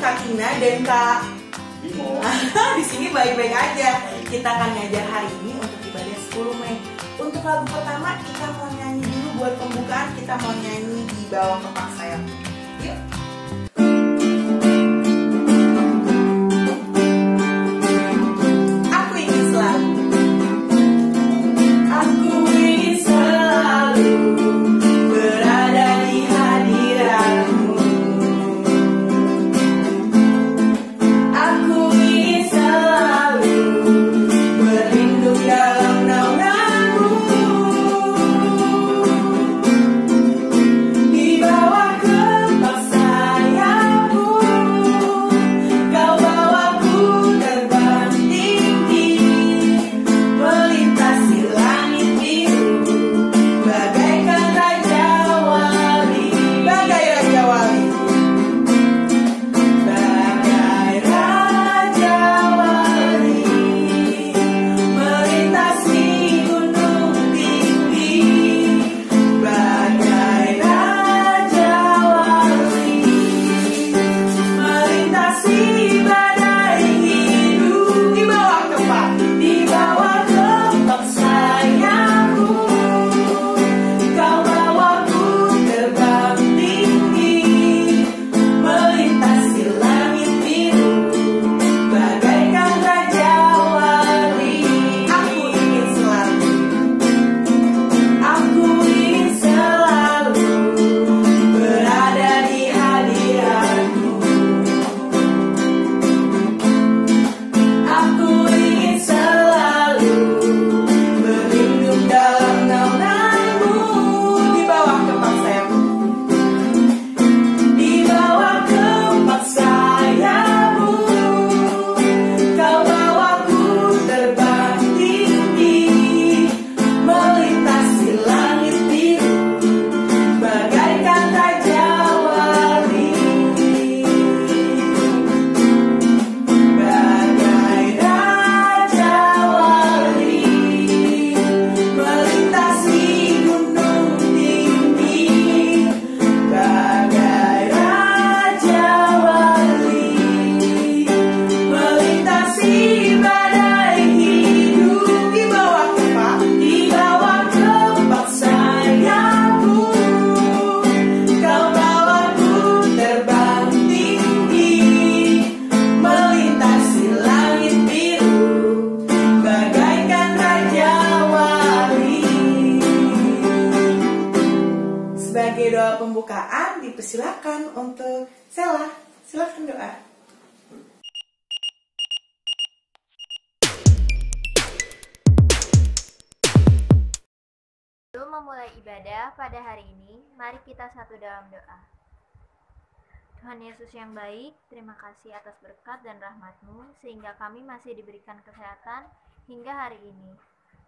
Kak Tina dan Kak Bimo. di sini baik-baik aja. Kita akan ngajar hari ini untuk ibadah 10 Mei. Untuk lagu pertama kita mau nyanyi dulu buat pembukaan. Kita mau nyanyi Di Bawah Kepak Sayap. Yuk. Aku ingin selalu. Aku ingin selalu berada di hadiratmu. Aku ingin selalu berlindung dalam naunganmu. Di bawah kepak sayapmu, kau bawaku terbang tinggi, melintasi langit biru, bagaikan raja wali, bagai raja wali. Bagai raja wali, melintasi gunung tinggi, bagai raja wali, melintasi badai hidup. Di bawah kepak sayapmu, kau bawaku terbang tinggi, melintasi langit biru, bagaikan raja wali. Aku ingin selalu berada di hadiratmu. Aku ingin selalu berlindung dalam naunganmu. Di bawah kepak sayapmu, di bawah kepak sayapmu, kau bawaku terbang tinggi, melintasi langit biru, bagaikan raja wali. Bagai raja wali, melintasi gunung tinggi, bagai raja wali, melintasi badai hidup. Di bawah kepak sayapmu, kau bawaku terbang tinggi, melintasi langit biru, bagaikan raja wali. Sebagai doa pembukaan, dipersilakan untuk Sela. Silakan doa. Sebelum memulai ibadah pada hari ini, mari kita satu dalam doa. Tuhan Yesus yang baik, terima kasih atas berkat dan rahmat-Mu sehingga kami masih diberikan kesehatan hingga hari ini.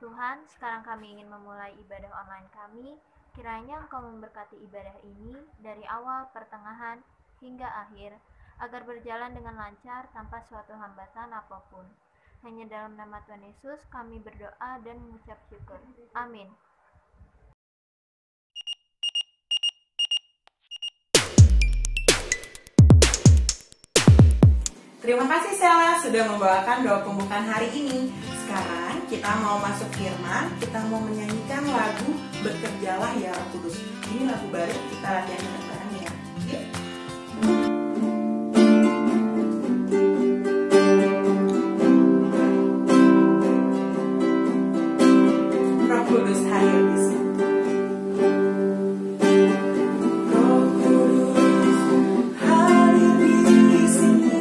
Tuhan, sekarang kami ingin memulai ibadah online kami. Kiranya Engkau memberkati ibadah ini dari awal, pertengahan, hingga akhir, agar berjalan dengan lancar tanpa suatu hambatan apapun. Hanya dalam nama Tuhan Yesus kami berdoa dan mengucap syukur. Amin. Terima kasih Sela sudah membawakan doa pembukaan hari ini. Sekarang kita mau masuk firman, kita mau menyanyikan lagu Bekerjalah Ya Roh Kudus. Ini lagu baru, kita latihan bareng-bareng ya. Yuk. Roh Kudus hadir di sini. Roh Kudus hadir di sini.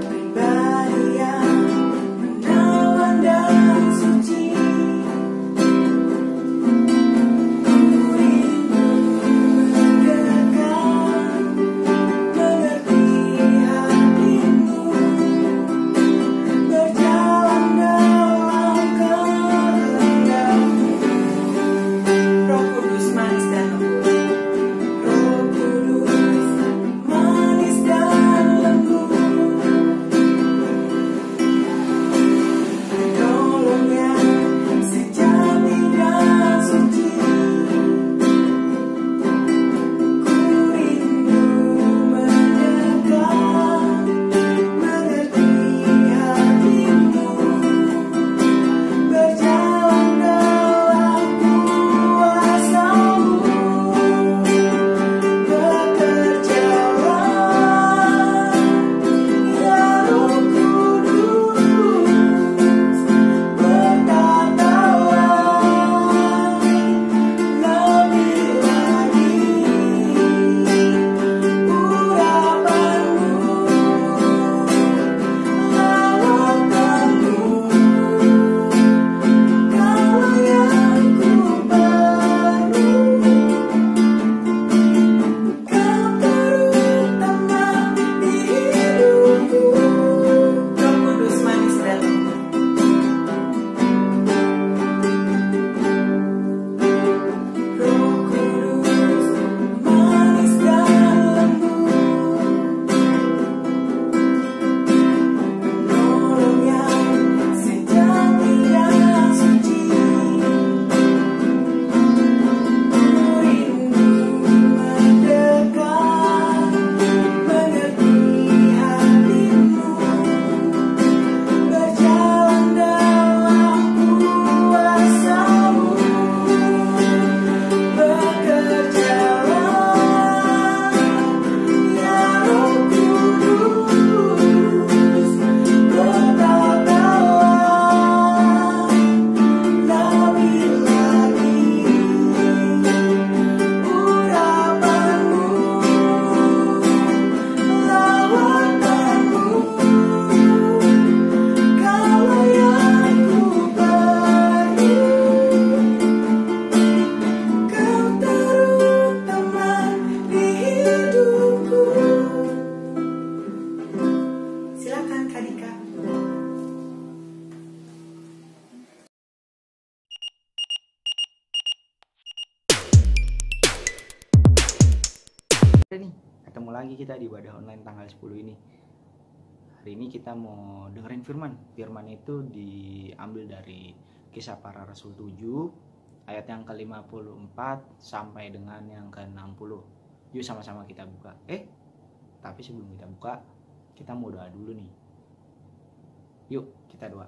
Pribadi yang menawan dan suci. ketemu lagi kita di Ibadah Online tanggal 10 ini. Hari ini kita mau dengerin firman. Firman itu diambil dari Kisah Para Rasul 7 ayat yang ke-54 sampai dengan yang ke-60. Yuk sama-sama kita buka. Tapi sebelum kita buka, kita mau doa dulu nih. Yuk kita doa.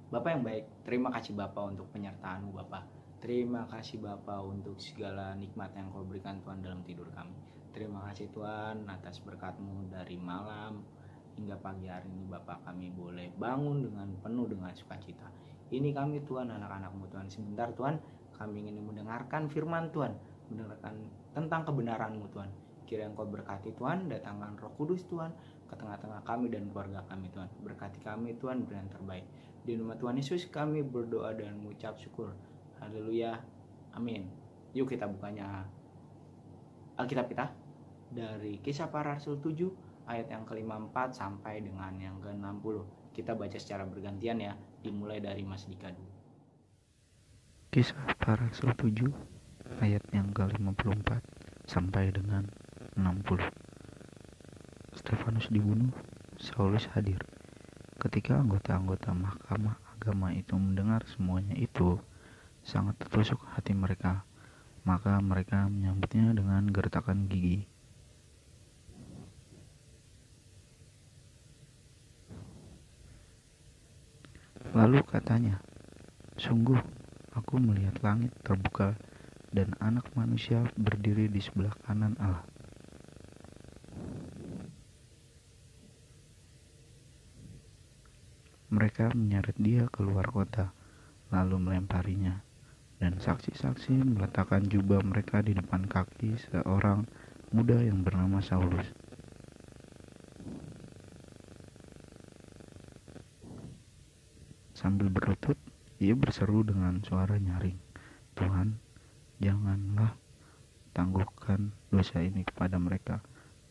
Bapak yang baik, terima kasih Bapak untuk penyertaan-Mu Bapak. Terima kasih Bapak untuk segala nikmat yang Kau berikan Tuhan dalam tidur kami. Terima kasih Tuhan atas berkat-Mu dari malam hingga pagi hari ini Bapak, kami boleh bangun dengan penuh dengan sukacita. Ini kami Tuhan, anak-anak-Mu Tuhan. Sebentar Tuhan, kami ingin mendengarkan firman Tuhan, mendengarkan tentang kebenaran-Mu Tuhan. Kiranya Engkau berkati Tuhan, datangkan Roh Kudus Tuhan ke tengah-tengah kami dan keluarga kami Tuhan. Berkati kami Tuhan, beri yang terbaik. Di nama Tuhan Yesus kami berdoa dan mengucap syukur. Haleluya, amin. Yuk kita bukanya Alkitab kita dari Kisah Para Rasul 7 ayat yang ke-54 sampai dengan yang ke-60. Kita baca secara bergantian ya, dimulai dari Mas Dika dulu. Kisah Para Rasul 7 ayat yang ke-54 sampai dengan 60. Stefanus dibunuh, Saulus hadir. Ketika anggota-anggota mahkamah agama itu mendengar semuanya itu, sangat tertusuk hati mereka. Maka mereka menyambutnya dengan gertakan gigi. Lalu katanya, "Sungguh, aku melihat langit terbuka dan anak manusia berdiri di sebelah kanan Allah." Mereka menyeret dia keluar kota, lalu melemparinya, dan saksi-saksi meletakkan jubah mereka di depan kaki seorang muda yang bernama Saulus. Sambil berlutut, ia berseru dengan suara nyaring, "Tuhan, janganlah tangguhkan dosa ini kepada mereka."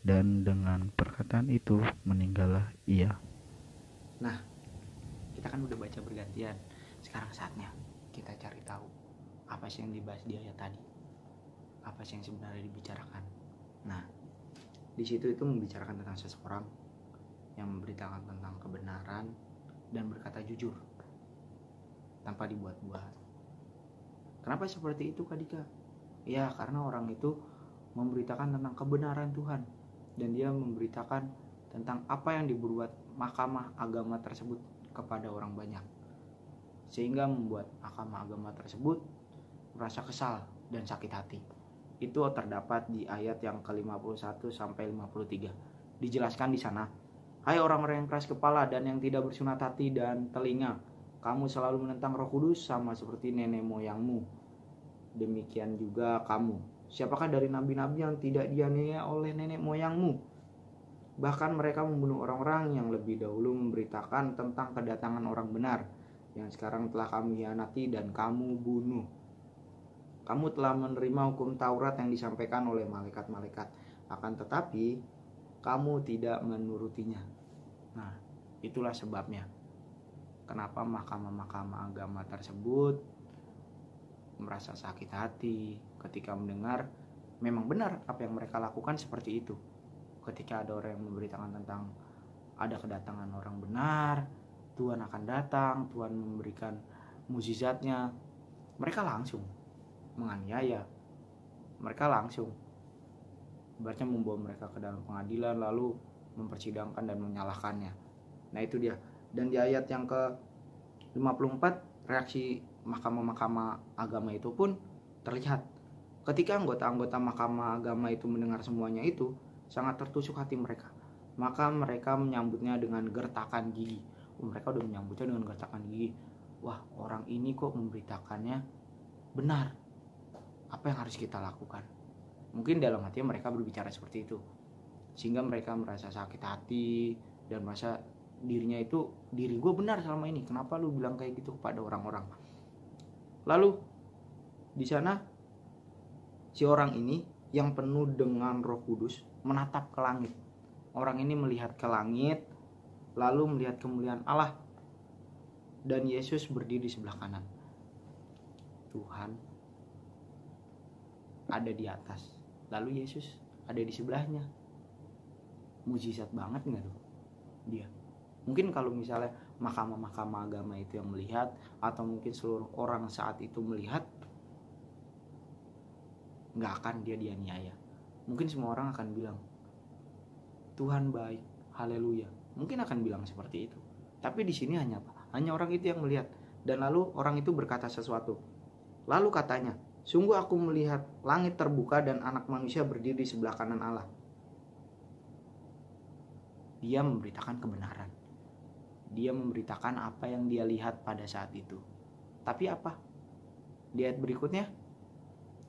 Dan dengan perkataan itu meninggallah ia. Nah, kita kan udah baca bergantian. Sekarang saatnya kita cari tahu apa sih yang dibahas di ayat tadi. Apa sih yang sebenarnya dibicarakan. Nah, di situ itu membicarakan tentang seseorang yang memberitakan tentang kebenaran dan berkata jujur tanpa dibuat-buat. Kenapa seperti itu Kak Dika? Ya, karena orang itu memberitakan tentang kebenaran Tuhan, dan dia memberitakan tentang apa yang dibuat mahkamah agama tersebut kepada orang banyak, sehingga membuat mahkamah agama tersebut merasa kesal dan sakit hati. Itu terdapat di ayat yang ke-51 sampai 53. Dijelaskan di sana, "Hai orang-orang yang keras kepala dan yang tidak bersunat hati dan telinga, kamu selalu menentang Roh Kudus sama seperti nenek moyangmu. Demikian juga kamu. Siapakah dari nabi-nabi yang tidak dianiaya oleh nenek moyangmu? Bahkan mereka membunuh orang-orang yang lebih dahulu memberitakan tentang kedatangan orang benar, yang sekarang telah kami hianati dan kamu bunuh. Kamu telah menerima hukum Taurat yang disampaikan oleh malaikat-malaikat, akan tetapi kamu tidak menurutinya." Nah, itulah sebabnya kenapa mahkamah-mahkamah agama tersebut merasa sakit hati ketika mendengar memang benar apa yang mereka lakukan seperti itu. Ketika ada orang yang memberitakan tentang ada kedatangan orang benar, Tuhan akan datang, Tuhan memberikan mukjizatnya, mereka langsung menganiaya. Mereka langsung ibaratnya membawa mereka ke dalam pengadilan, lalu mempersidangkan dan menyalahkannya. Nah, itu dia. Dan di ayat yang ke-54, reaksi mahkamah-mahkamah agama itu pun terlihat. Ketika anggota-anggota mahkamah agama itu mendengar semuanya itu, sangat tertusuk hati mereka. Maka mereka menyambutnya dengan gertakan gigi. Mereka udah menyambutnya dengan gertakan gigi. Wah, orang ini kok memberitakannya benar. Apa yang harus kita lakukan? Mungkin dalam hati mereka berbicara seperti itu, sehingga mereka merasa sakit hati dan merasa dirinya itu, diri gue benar selama ini, kenapa lu bilang kayak gitu kepada orang-orang. Lalu di sana si orang ini yang penuh dengan Roh Kudus menatap ke langit. Orang ini melihat ke langit, lalu melihat kemuliaan Allah, dan Yesus berdiri di sebelah kanan. Tuhan ada di atas. Lalu Yesus ada di sebelahnya. Mujizat banget nggak tuh dia? Mungkin kalau misalnya mahkamah agama itu yang melihat, atau mungkin seluruh orang saat itu melihat, nggak akan dia dianiaya. Mungkin semua orang akan bilang Tuhan baik, haleluya. Mungkin akan bilang seperti itu. Tapi di sini hanya apa? Hanya orang itu yang melihat. Dan lalu orang itu berkata sesuatu. Lalu katanya, sungguh aku melihat langit terbuka dan anak manusia berdiri di sebelah kanan Allah. Dia memberitakan kebenaran. Dia memberitakan apa yang dia lihat pada saat itu. Tapi apa? Di ayat berikutnya,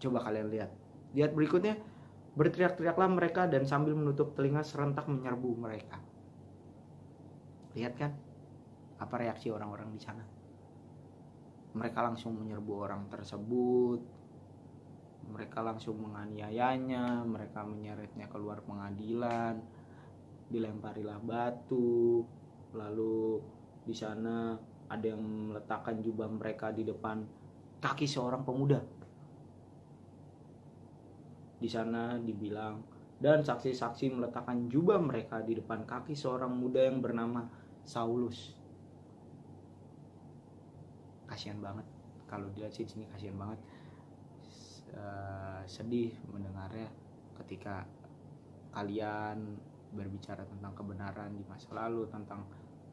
coba kalian lihat. Di ayat berikutnya, berteriak-teriaklah mereka dan sambil menutup telinga serentak menyerbu mereka. Lihat kan? Apa reaksi orang-orang di sana? Mereka langsung menyerbu orang tersebut. Mereka langsung menganiayanya. Mereka menyeretnya keluar pengadilan. Dilemparilah batu. Lalu di sana ada yang meletakkan jubah mereka di depan kaki seorang pemuda. Di sana dibilang, dan saksi-saksi meletakkan jubah mereka di depan kaki seorang muda yang bernama Saulus. Kasihan banget kalau dilihat sih sini, kasihan banget. Sedih mendengarnya ketika kalian berbicara tentang kebenaran di masa lalu, tentang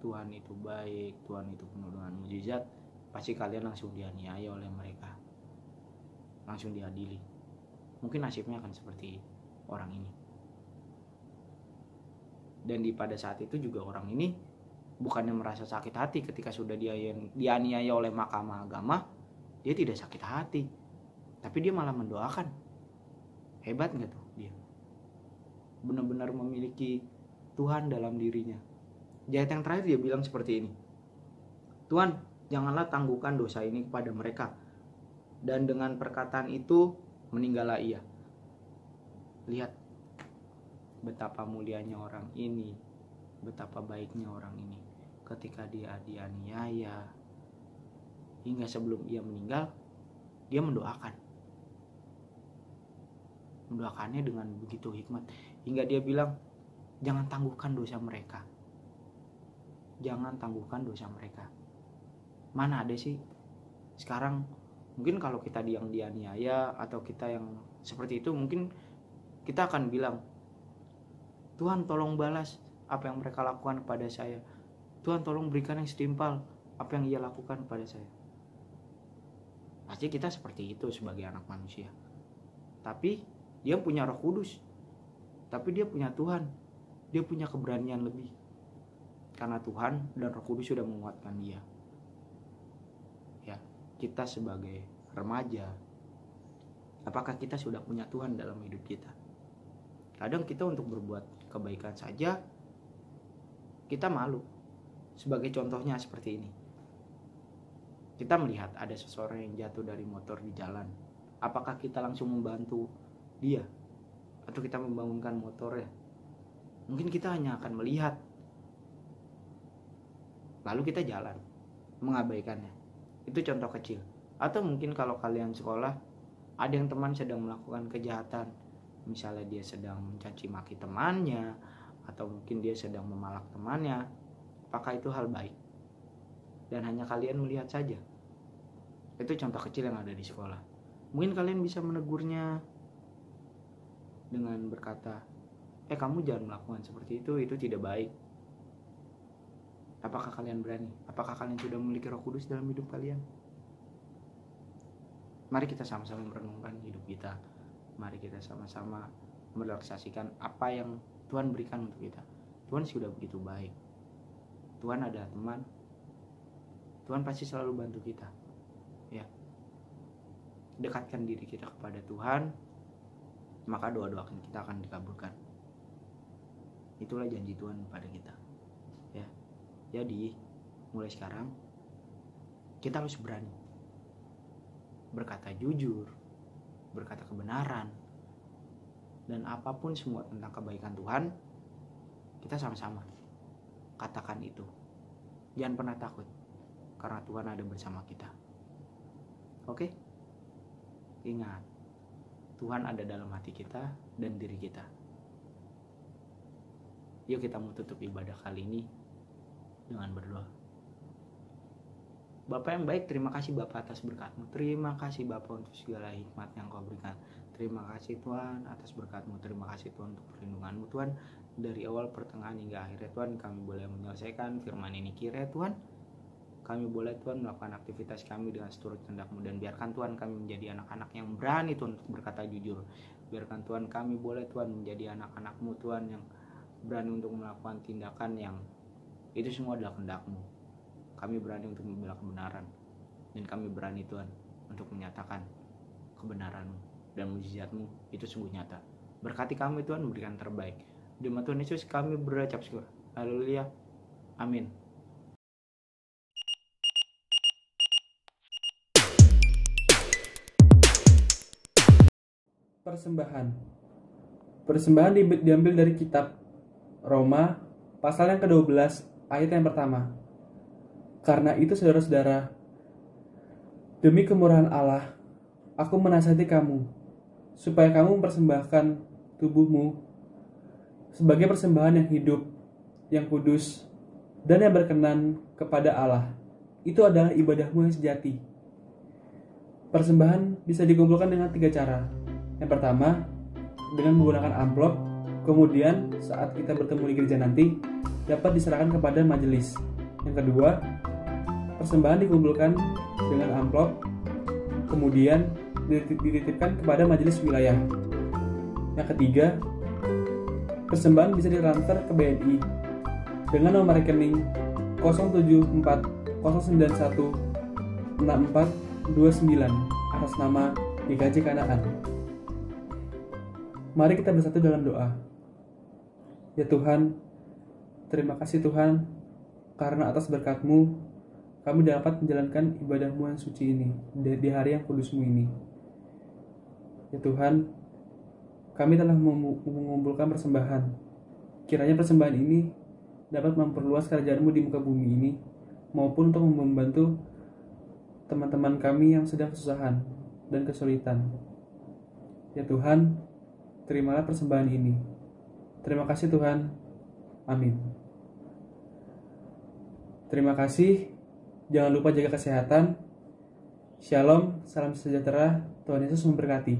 Tuhan itu baik, Tuhan itu penuh dengan mujizat, pasti kalian langsung dianiaya oleh mereka, langsung diadili. Mungkin nasibnya akan seperti orang ini. Dan pada saat itu juga orang ini bukannya merasa sakit hati ketika sudah dianiaya oleh mahkamah agama. Dia tidak sakit hati, tapi dia malah mendoakan. Hebat gak tuh dia? Benar-benar memiliki Tuhan dalam dirinya. Di ayat yang terakhir dia bilang seperti ini, Tuhan, janganlah tangguhkan dosa ini kepada mereka. Dan dengan perkataan itu meninggallah ia. Lihat betapa mulianya orang ini, betapa baiknya orang ini. Ketika dia dianiaya, hingga sebelum ia meninggal, dia mendoakan. Mendoakannya dengan begitu hikmat, hingga dia bilang, jangan tangguhkan dosa mereka. Jangan tangguhkan dosa mereka. Mana ada sih sekarang, mungkin kalau kita yang dianiaya atau kita yang seperti itu, mungkin kita akan bilang, Tuhan tolong balas apa yang mereka lakukan kepada saya. Tuhan tolong berikan yang setimpal apa yang ia lakukan kepada saya. Pasti kita seperti itu sebagai anak manusia. Tapi dia punya Roh Kudus. Tapi dia punya Tuhan. Dia punya keberanian lebih. Karena Tuhan dan Roh Kudus sudah menguatkan dia. Ya, kita sebagai remaja, apakah kita sudah punya Tuhan dalam hidup kita? Kadang kita untuk berbuat kebaikan saja kita malu. Sebagai contohnya seperti ini. Kita melihat ada seseorang yang jatuh dari motor di jalan. Apakah kita langsung membantu dia? Atau kita membangunkan motornya? Mungkin kita hanya akan melihat. Lalu kita jalan, mengabaikannya. Itu contoh kecil. Atau mungkin kalau kalian sekolah, ada yang teman sedang melakukan kejahatan. Misalnya dia sedang mencaci maki temannya, atau mungkin dia sedang memalak temannya. Apakah itu hal baik? Dan hanya kalian melihat saja. Itu contoh kecil yang ada di sekolah. Mungkin kalian bisa menegurnya dengan berkata, kamu jangan melakukan seperti itu tidak baik. Apakah kalian berani? Apakah kalian sudah memiliki Roh Kudus dalam hidup kalian? Mari kita sama-sama merenungkan hidup kita. Mari kita sama-sama merelaksasikan apa yang Tuhan berikan untuk kita. Tuhan sudah begitu baik. Tuhan ada teman. Tuhan pasti selalu bantu kita. Ya. Dekatkan diri kita kepada Tuhan, maka doa-doa kita akan dikabulkan. Itulah janji Tuhan kepada kita. Ya. Jadi, mulai sekarang kita harus berani berkata jujur, berkata kebenaran, dan apapun semua tentang kebaikan Tuhan, kita sama-sama katakan itu. Jangan pernah takut, karena Tuhan ada bersama kita. Oke? Ingat, Tuhan ada dalam hati kita dan diri kita. Yuk kita mau tutup ibadah kali ini dengan berdoa. Bapa yang baik, terima kasih Bapa atas berkat-Mu. Terima kasih Bapa untuk segala hikmat yang Kau berikan. Terima kasih Tuhan atas berkat-Mu. Terima kasih Tuhan untuk perlindungan-Mu Tuhan. Dari awal, pertengahan hingga akhirnya Tuhan, kami boleh menyelesaikan firman ini. Kiranya Tuhan, kami boleh Tuhan melakukan aktivitas kami dengan seturut kehendak-Mu. Dan biarkan Tuhan kami menjadi anak-anak yang berani Tuhan untuk berkata jujur. Biarkan Tuhan kami boleh Tuhan menjadi anak-anak-Mu Tuhan yang berani untuk melakukan tindakan yang itu semua adalah kehendak-Mu. Kami berani untuk membela kebenaran. Dan kami berani Tuhan untuk menyatakan kebenaran-Mu dan mujizat-Mu itu sungguh nyata. Berkati kami Tuhan, memberikan terbaik. Di nama Tuhan Yesus kami berucap syukur. Haleluya. Amin. Persembahan diambil dari kitab Roma pasal yang ke-12 ayat yang pertama. Karena itu saudara-saudara, demi kemurahan Allah, aku menasihati kamu, supaya kamu mempersembahkan tubuhmu sebagai persembahan yang hidup, yang kudus, dan yang berkenan kepada Allah. Itu adalah ibadahmu yang sejati. Persembahan bisa dikumpulkan dengan 3 cara. Yang pertama, dengan menggunakan amplop, kemudian saat kita bertemu di gereja nanti, dapat diserahkan kepada majelis. Yang kedua, persembahan dikumpulkan dengan amplop, kemudian dititipkan kepada majelis wilayah. Yang ketiga, persembahan bisa ditransfer ke BNI dengan nomor rekening 074-091-6429 atas nama GKJ Kanaan. Mari kita bersatu dalam doa. Ya Tuhan, terima kasih Tuhan, karena atas berkat-Mu, kami dapat menjalankan ibadah-Mu yang suci ini, di hari yang kudus-Mu ini. Ya Tuhan, kami telah mengumpulkan persembahan. Kiranya persembahan ini dapat memperluas kerajaan-Mu di muka bumi ini, maupun untuk membantu teman-teman kami yang sedang kesusahan dan kesulitan. Ya Tuhan, terimalah persembahan ini. Terima kasih Tuhan. Amin. Terima kasih. Jangan lupa jaga kesehatan. Shalom, salam sejahtera. Tuhan Yesus memberkati.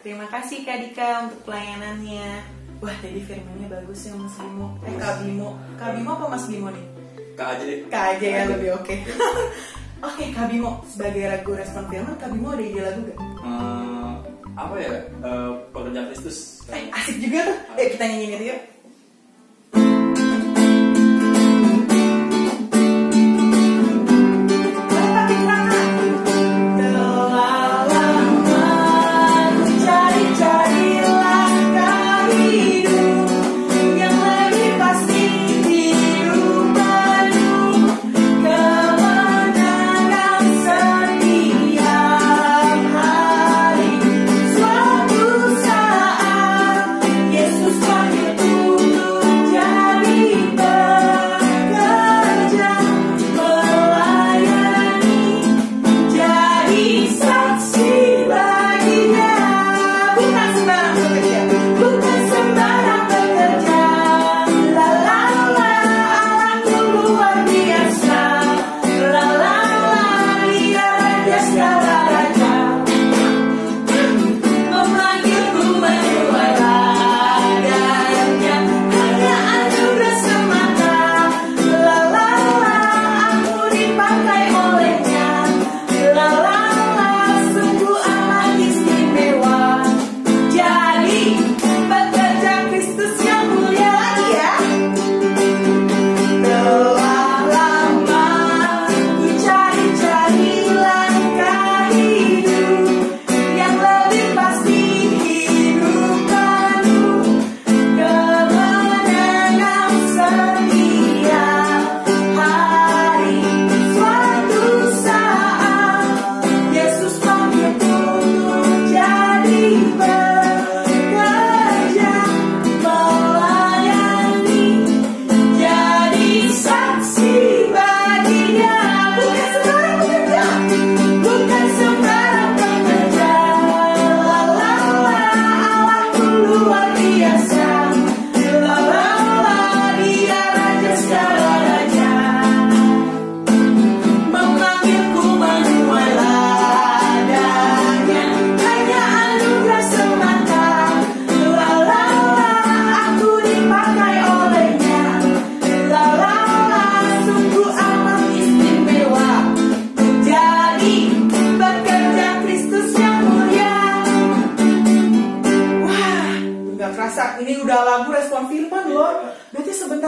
Terima kasih Kak Dika untuk pelayanannya. Wah, tadi firmannya bagus ya Mas Bimo. Kak Bimo. Kak Bimo apa Mas Bimo nih? Kak aja deh. Kak aja ya, lebih oke. Oke, Kak Bimo, sebagai ragu respon firman, Kak Bimo ada ide lagu gak? Apa ya? Pekerja Kristus. Asik juga tuh. Kita nyanyiin itu yuk. Yesus panggil Tuhan.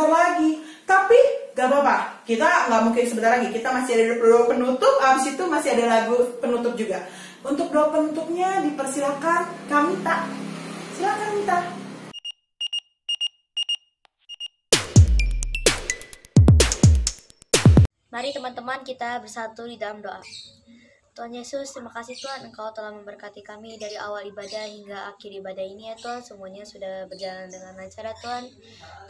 sponsor lagi. Tapi gak apa-apa, kita nggak mungkin sebentar lagi. Kita masih ada doa penutup, abis itu masih ada lagu penutup juga. Untuk doa penutupnya dipersilakan Kak Mita. Silakan Mita. Mari teman-teman kita bersatu di dalam doa. Tuhan Yesus, terima kasih Tuhan, Engkau telah memberkati kami dari awal ibadah hingga akhir ibadah ini ya Tuhan. Semuanya sudah berjalan dengan lancar ya Tuhan.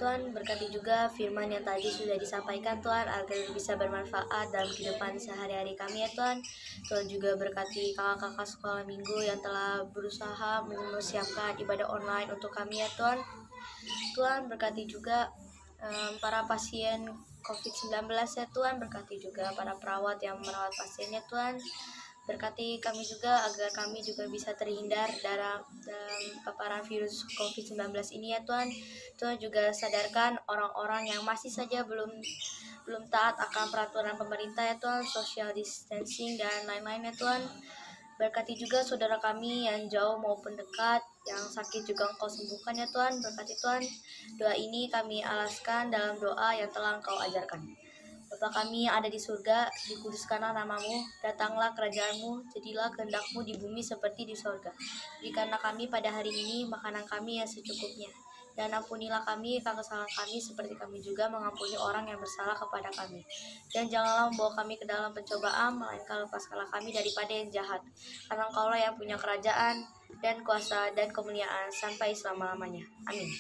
Tuhan berkati juga firman yang tadi sudah disampaikan Tuhan, agar bisa bermanfaat dalam kehidupan sehari-hari kami ya Tuhan. Tuhan juga berkati kakak-kakak sekolah minggu yang telah berusaha mempersiapkan ibadah online untuk kami ya Tuhan. Tuhan berkati juga para pasien COVID-19 ya Tuhan, berkati juga para perawat yang merawat pasiennya Tuhan. Berkati kami juga agar kami juga bisa terhindar dalam paparan virus COVID-19 ini ya Tuhan. Tuhan juga sadarkan orang-orang yang masih saja belum taat akan peraturan pemerintah ya Tuhan, social distancing dan lain-lain ya Tuhan. Berkati juga saudara kami yang jauh maupun dekat, yang sakit juga Engkau sembuhkan ya Tuhan. Berkati Tuhan, doa ini kami alaskan dalam doa yang telah Engkau ajarkan. Bapa kami yang ada di surga, dikuduskanlah namamu, datanglah kerajaanmu, jadilah kehendak-mu di bumi seperti di surga. Berikanlah kami pada hari ini makanan kami yang secukupnya. Dan ampunilah kami akan kesalahan kami seperti kami juga mengampuni orang yang bersalah kepada kami. Dan janganlah membawa kami ke dalam pencobaan, melainkan lepaskanlah kami daripada yang jahat. Karena Engkaulah yang punya kerajaan dan kuasa dan kemuliaan sampai selama-lamanya. Amin.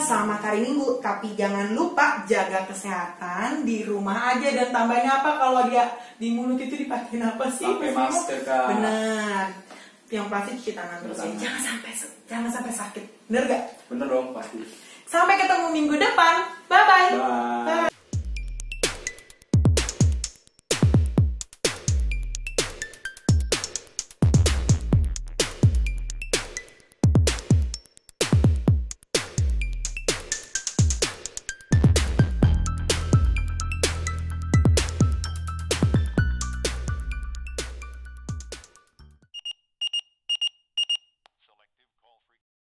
Selamat hari Minggu, tapi jangan lupa jaga kesehatan di rumah aja. Dan tambahnya apa kalau dia di mulut itu dipakein apa sih? Pakai masker Kak. Bener. Yang pasti cuci tangan terus ya. Jangan sampai sakit. Bener gak? Bener dong pasti. Sampai ketemu minggu depan. Bye bye. Bye.